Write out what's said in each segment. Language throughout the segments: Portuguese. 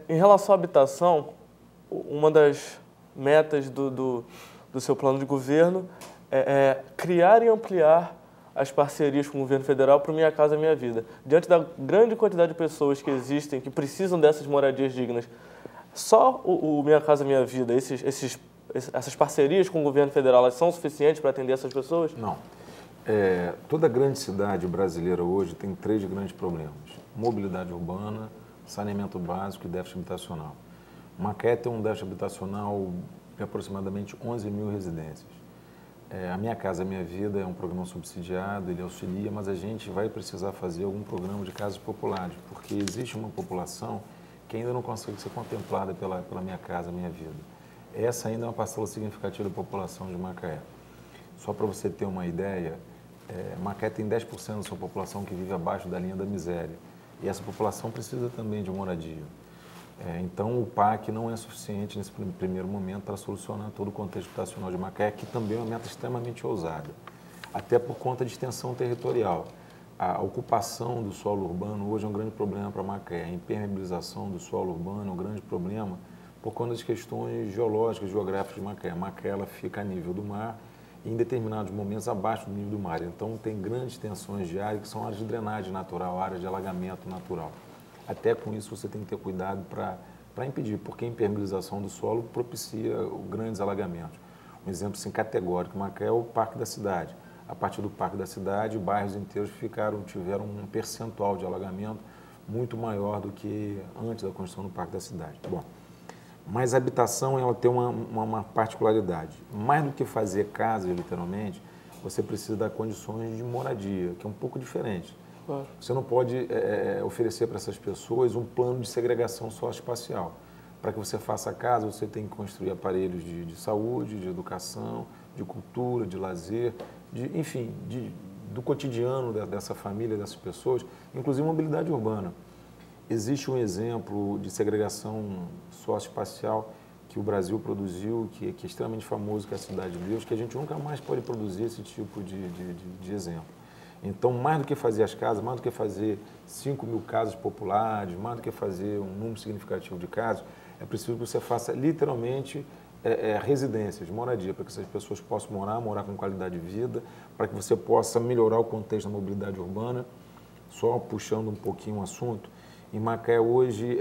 Em relação à habitação, uma das metas do seu plano de governo é criar e ampliar as parcerias com o governo federal para o Minha Casa Minha Vida. Diante da grande quantidade de pessoas que existem, que precisam dessas moradias dignas, só o Minha Casa Minha Vida, essas parcerias com o governo federal, elas são suficientes para atender essas pessoas? Não. Toda grande cidade brasileira hoje tem 3 grandes problemas: mobilidade urbana, saneamento básico e déficit habitacional. Macaé tem um déficit habitacional de aproximadamente 11 mil residências. A Minha Casa Minha Vida é um programa subsidiado, ele auxilia, mas a gente vai precisar fazer algum programa de casas populares, porque existe uma população que ainda não consegue ser contemplada pela Minha Casa Minha Vida. Essa ainda é uma parcela significativa da população de Macaé. Só para você ter uma ideia, Macaé tem 10% da sua população que vive abaixo da linha da miséria. E essa população precisa também de moradia. Então, o PAC não é suficiente nesse primeiro momento para solucionar todo o contexto habitacional de Macaé, que também é uma meta extremamente ousada, até por conta de extensão territorial. A ocupação do solo urbano hoje é um grande problema para Macaé. A impermeabilização do solo urbano é um grande problema por conta das questões geológicas, geográficas de Macaé. Macaé ela fica a nível do mar e em determinados momentos abaixo do nível do mar. Então, tem grandes tensões de área que são áreas de drenagem natural, áreas de alagamento natural. Até com isso você tem que ter cuidado para impedir, porque a impermeabilização do solo propicia grandes alagamentos. Um exemplo assim, categórico, Macaé é o Parque da Cidade. A partir do Parque da Cidade, bairros inteiros tiveram um percentual de alagamento muito maior do que antes da construção do Parque da Cidade. Bom, mas a habitação ela tem uma particularidade. Mais do que fazer casas, literalmente, você precisa dar condições de moradia, que é um pouco diferente. Claro. Você não pode oferecer para essas pessoas um plano de segregação socioespacial. Para que você faça a casa, você tem que construir aparelhos de saúde, de educação, de cultura, de lazer, enfim, do cotidiano dessa família, dessas pessoas, inclusive mobilidade urbana. Existe um exemplo de segregação socioespacial que o Brasil produziu, que é extremamente famoso, que é a Cidade de Deus, que a gente nunca mais pode produzir esse tipo de exemplo. Então, mais do que fazer as casas, mais do que fazer 5 mil casas populares, mais do que fazer um número significativo de casas, é preciso que você faça literalmente residências, moradia, para que essas pessoas possam morar com qualidade de vida, para que você possa melhorar o contexto da mobilidade urbana. Só puxando um pouquinho o assunto, em Macaé hoje,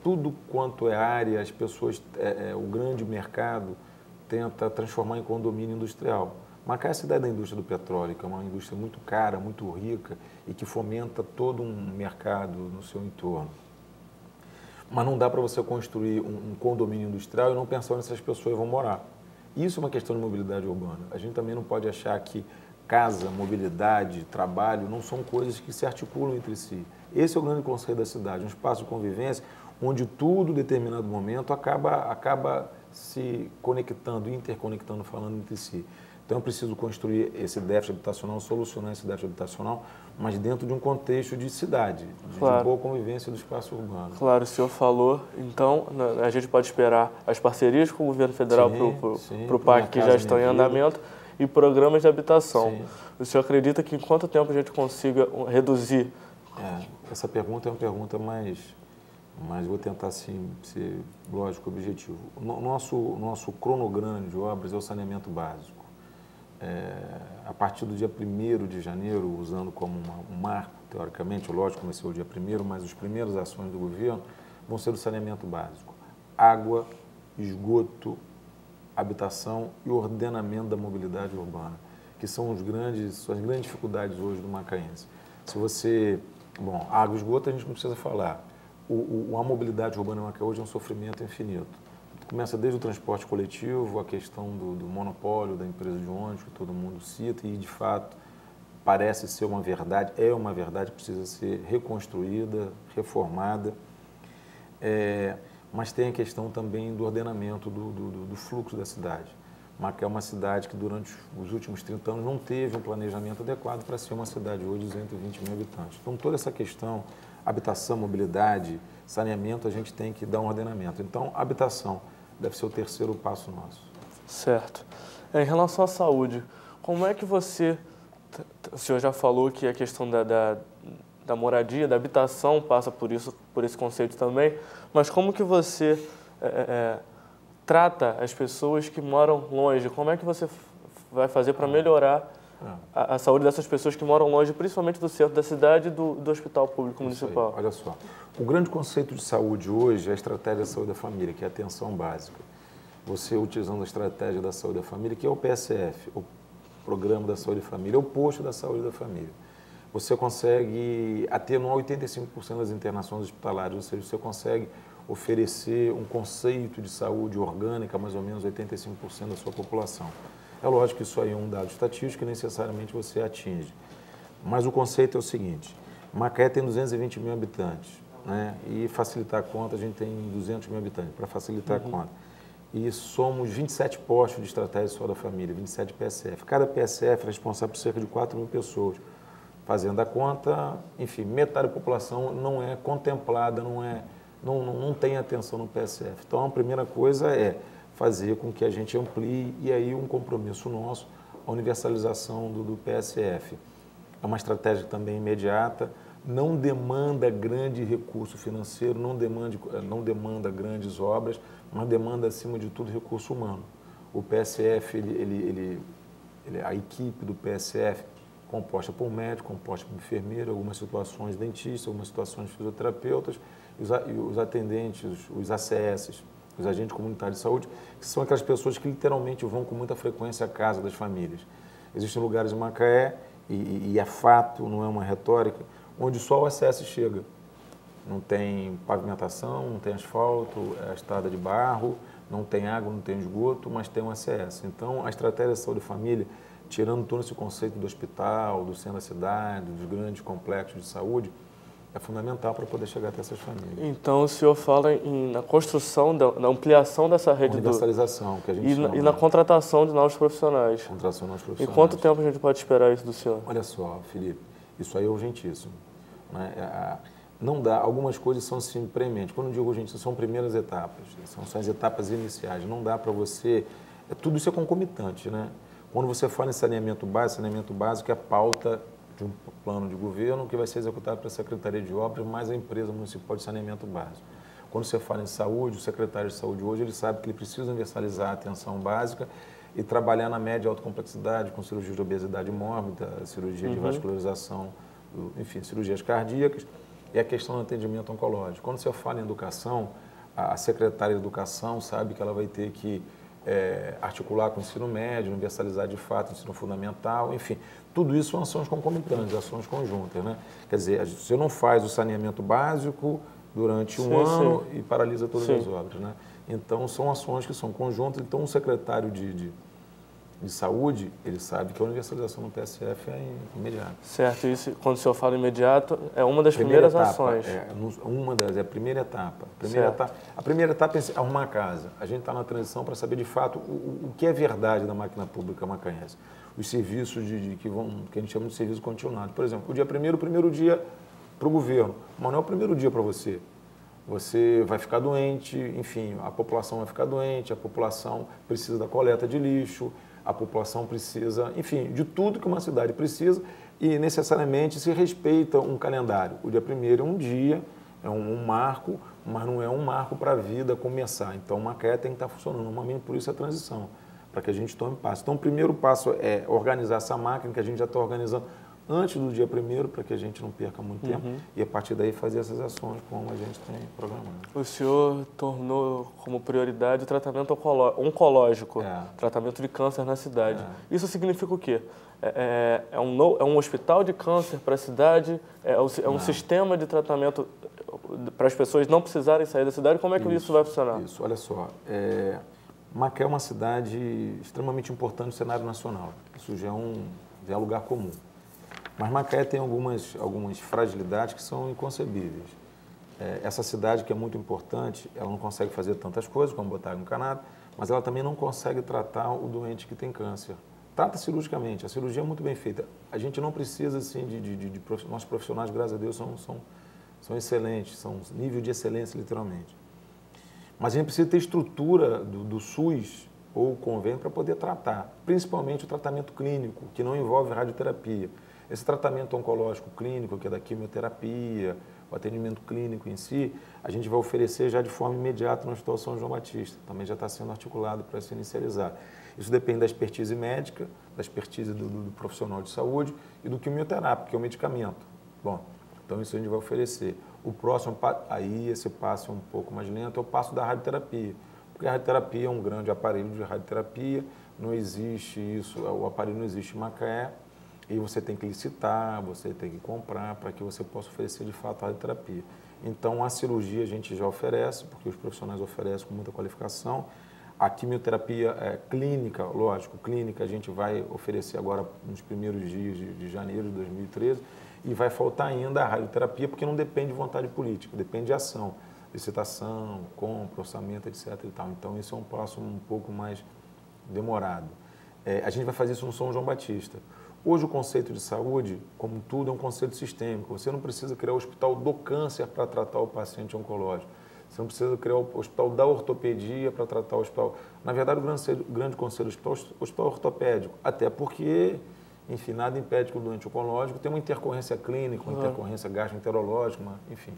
tudo quanto é área, as pessoas, o grande mercado tenta transformar em condomínio industrial. Macaé é a cidade da indústria do petróleo, que é uma indústria muito cara, muito rica e que fomenta todo um mercado no seu entorno. Mas não dá para você construir um condomínio industrial e não pensar onde essas pessoas vão morar. Isso é uma questão de mobilidade urbana. A gente também não pode achar que casa, mobilidade, trabalho não são coisas que se articulam entre si. Esse é o grande conceito da cidade, um espaço de convivência onde tudo, em determinado momento, acaba se conectando, interconectando, falando entre si. Então, eu preciso construir esse déficit habitacional, solucionar esse déficit habitacional, mas dentro de um contexto de cidade, Claro. de boa convivência do espaço urbano. Claro, o senhor falou, então a gente pode esperar as parcerias com o governo federal para o PAC que já estão em andamento e programas de habitação. Sim. O senhor acredita que em quanto tempo a gente consiga reduzir? Essa pergunta é uma pergunta mas vou tentar assim, ser lógico, objetivo. O nosso cronograma de obras é o saneamento básico. A partir do dia 1º de janeiro, usando como um marco, teoricamente, lógico, começou o dia 1º, mas as primeiras ações do governo vão ser do saneamento básico. Água, esgoto, habitação e ordenamento da mobilidade urbana, que são as grandes dificuldades hoje do macaense. Bom, água e esgoto a gente não precisa falar. A mobilidade urbana em Macaé hoje é um sofrimento infinito. Começa desde o transporte coletivo, a questão do monopólio da empresa de ônibus, que todo mundo cita, e de fato parece ser uma verdade, é uma verdade, precisa ser reconstruída, reformada. Mas tem a questão também do ordenamento do fluxo da cidade. Macaé é uma cidade que durante os últimos 30 anos não teve um planejamento adequado para ser uma cidade hoje de 220 mil habitantes. Então, toda essa questão, habitação, mobilidade, saneamento, a gente tem que dar um ordenamento. Então, habitação deve ser o terceiro passo nosso. Certo. Em relação à saúde, como é que o senhor já falou que a questão da moradia, da habitação passa por isso, por esse conceito também, mas como que você trata as pessoas que moram longe? Como é que você vai fazer para melhorar a saúde dessas pessoas que moram longe, principalmente do centro da cidade e do hospital público municipal? Olha só, o grande conceito de saúde hoje é a estratégia da saúde da família, que é a atenção básica. Você utilizando a estratégia da saúde da família, que é o PSF, o Programa da Saúde da Família, é o posto da saúde da família. Você consegue atenuar 85% das internações hospitalares, ou seja, você consegue oferecer um conceito de saúde orgânica a mais ou menos 85% da sua população. É lógico que isso aí é um dado estatístico que necessariamente você atinge. Mas o conceito é o seguinte, Macaé tem 220 mil habitantes, né? E facilitar a conta, a gente tem 200 mil habitantes, para facilitar a conta. E somos 27 postos de estratégia de saúde da família, 27 PSF. Cada PSF é responsável por cerca de 4 mil pessoas. Fazendo a conta, enfim, metade da população não é contemplada, não tem atenção no PSF. Então, a primeira coisa é fazer com que a gente amplie, e aí um compromisso nosso, a universalização do PSF. É uma estratégia também imediata, não demanda grande recurso financeiro, não demanda grandes obras, mas demanda, acima de tudo, recurso humano. O PSF, a equipe do PSF, composta por médico, composta por enfermeiro, algumas situações dentistas, algumas situações fisioterapeutas, e os atendentes, os ACS, os agentes comunitários de saúde, que são aquelas pessoas que literalmente vão com muita frequência à casa das famílias. Existem lugares em Macaé, e é fato, não é uma retórica, onde só o ACS chega. Não tem pavimentação, não tem asfalto, é a estrada de barro, não tem água, não tem esgoto, mas tem um ACS. Então, a estratégia de saúde e família, tirando todo esse conceito do hospital, do centro da cidade, dos grandes complexos de saúde, é fundamental para poder chegar até essas famílias. Então, o senhor fala na construção, na ampliação dessa rede universalização, que a gente chama. E na contratação de novos profissionais. Contratação de novos profissionais. E quanto tempo a gente pode esperar isso do senhor? Olha só, Felipe, isso aí é urgentíssimo, né? Não dá, algumas coisas são assim prementes. Quando eu digo urgente, são primeiras etapas, são as etapas iniciais. Não dá para você... Tudo isso é concomitante, né? Quando você fala em saneamento básico é a pauta de um plano de governo que vai ser executado pela Secretaria de Obras, mais a empresa municipal de saneamento básico. Quando você fala em saúde, o secretário de saúde hoje, ele sabe que ele precisa universalizar a atenção básica e trabalhar na média e alta complexidade, com cirurgia de obesidade mórbida, cirurgia de vascularização, enfim, cirurgias cardíacas, e a questão do atendimento oncológico. Quando você fala em educação, a secretária de educação sabe que ela vai ter que articular com o ensino médio, universalizar de fato o ensino fundamental, enfim, tudo isso são ações concomitantes, ações conjuntas, né? Quer dizer, você não faz o saneamento básico durante um ano e paralisa todas as obras, né? Então, são ações que são conjuntas. Então, um secretário de saúde, ele sabe que a universalização no PSF é imediata. Certo, isso, quando o senhor fala imediato, é uma das primeiras ações. É a primeira etapa. A primeira etapa é arrumar a casa. A gente está na transição para saber, de fato, o que é verdade da máquina pública macaense. Os serviços que a gente chama de serviço continuado. Por exemplo, o primeiro dia para o governo, mas não é o primeiro dia para você. Você vai ficar doente, enfim, a população vai ficar doente, a população precisa da coleta de lixo, a população precisa, enfim, de tudo que uma cidade precisa e necessariamente se respeita um calendário. O dia 1º é um dia, é um marco, mas não é um marco para a vida começar. Então, uma Macaé tem que estar funcionando, normalmente por isso a transição, para que a gente tome passo. Então, o primeiro passo é organizar essa máquina que a gente já está organizando antes do dia 1º, para que a gente não perca muito tempo, e a partir daí fazer essas ações como a gente tem programado. O senhor tornou como prioridade o tratamento oncológico, tratamento de câncer na cidade. Isso significa o quê? É um hospital de câncer para a cidade? É um sistema de tratamento para as pessoas não precisarem sair da cidade? Como é que isso vai funcionar? Isso, olha só. Macaé é uma cidade extremamente importante no cenário nacional. Isso já é lugar comum. Mas Macaé tem algumas fragilidades que são inconcebíveis. Essa cidade, que é muito importante, ela não consegue fazer tantas coisas como botar água encanada, mas ela também não consegue tratar o doente que tem câncer. Trata cirurgicamente, a cirurgia é muito bem feita. A gente não precisa, assim, nossos profissionais, graças a Deus, são excelentes, são nível de excelência, literalmente. Mas a gente precisa ter estrutura do SUS ou convênio para poder tratar, principalmente o tratamento clínico, que não envolve radioterapia. Esse tratamento oncológico clínico, que é da quimioterapia, o atendimento clínico em si, a gente vai oferecer já de forma imediata no Hospital São João Batista. Também já está sendo articulado para se inicializar. Isso depende da expertise médica, da expertise do profissional de saúde e do quimioterápico, que é o medicamento. Bom, então isso a gente vai oferecer. O próximo, aí esse passo é um pouco mais lento, é o passo da radioterapia. Porque a radioterapia é um grande aparelho de radioterapia, não existe isso, o aparelho não existe em Macaé, e você tem que licitar, você tem que comprar para que você possa oferecer de fato a radioterapia. Então a cirurgia a gente já oferece, porque os profissionais oferecem com muita qualificação. A quimioterapia clínica, lógico, clínica a gente vai oferecer agora nos primeiros dias de janeiro de 2013, e vai faltar ainda a radioterapia, porque não depende de vontade política, depende de ação, licitação, compra, orçamento, etc. e tal. Então, isso é um passo um pouco mais demorado. A gente vai fazer isso no São João Batista. Hoje, o conceito de saúde, como tudo, é um conceito sistêmico. Você não precisa criar o hospital do câncer para tratar o paciente oncológico. Você não precisa criar o hospital da ortopedia para tratar o hospital. Na verdade, o grande conceito do hospital é o hospital ortopédico, até porque... Enfim, nada impede que o doente oncológico tenha uma intercorrência clínica, uma intercorrência gastroenterológica, enfim.